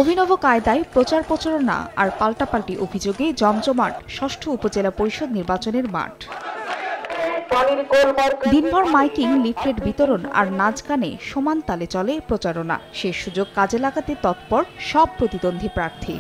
অভিনব কায়দায় প্রচার প্রচারণা আর পাল্টাপাল্টি অভিযোগে জমজমাট ষষ্ঠ উপজেলা পরিষদ নির্বাচনের মাঠ। দিনভর মাইকিং, লিফলেট বিতরণ আর নাচ গানে সমান তালে চলে প্রচারণা। শেষ সুযোগ কাজে লাগাতে তৎপর সব প্রতিদ্বন্দ্বী প্রার্থী।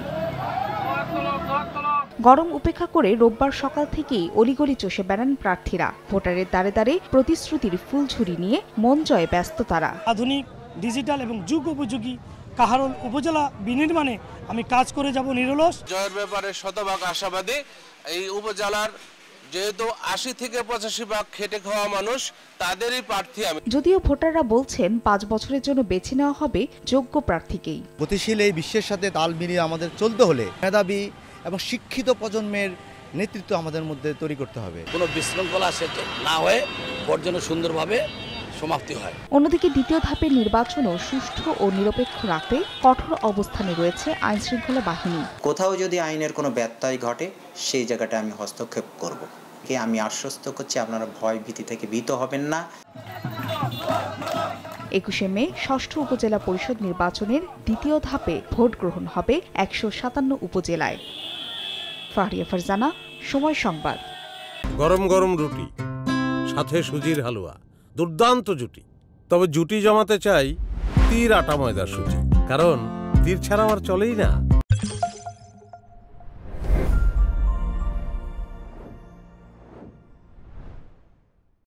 গরম উপেক্ষা করে রোববার সকাল থেকেই অলিগলি চষে বেড়ান প্রার্থীরা। ভোটারের দ্বারে দ্বারে প্রতিশ্রুতির ফুলঝুরি নিয়ে মন জয়ে ব্যস্ত তারা। আধুনিক, ডিজিটাল এবং যুগ উপযোগী কাহারোল উপজেলা বিনির্মাণে আমি কাজ করে যাব নিরলস। জয়ের ব্যাপারে শতভাগ আশাবাদী। এই উপজেলার যেহেতু ৮০ থেকে ৮৫ ভাগ খেটে খাওয়া মানুষ, তাদেরই প্রার্থী আমি। যদিও ভোটাররা বলছেন ৫ বছরের জন্য বেছে নেওয়া হবে যোগ্য প্রার্থীকেই। গতিশীল এই বিশ্বের সাথে তাল মিলিয়ে আমাদের চলতে হলে মেধাবী এবং শিক্ষিত প্রজন্মের নেতৃত্ব আমাদের মধ্যে তৈরি করতে হবে। কোনো বিশৃঙ্খলা সেটা না হয়ে ভোট যেন সুন্দরভাবে সমাপ্তি হয়। অন্যদিকে দ্বিতীয় ধাপের নির্বাচনও সুষ্ঠু ও নিরপেক্ষ রাখতে কঠোর অবস্থানে রয়েছে আইন শৃঙ্খলা বাহিনী। কোথাও যদি আইনের কোনো ব্যত্যয় ঘটে, সেই জায়গাটা আমি হস্তক্ষেপ করব। আমি আশ্বস্ত করছি, আপনারা ভয় ভীতি থেকে ভীত হবেন না। ২১শে মে ষষ্ঠ উপজেলা পরিষদ নির্বাচনের দ্বিতীয় ধাপে ভোট গ্রহণ হবে ১৫৭ উপজেলায়। ফারিয়া ফারজানা, সময় সংবাদ। গরম গরম রুটি, সাথে সুজির হালুয়া, দুর্দান্ত জুটি। তবে জুটি জমাতে চাই তীর আটা ময়দার সুজি, কারণ তীর ছাড়া আমার চলেই না।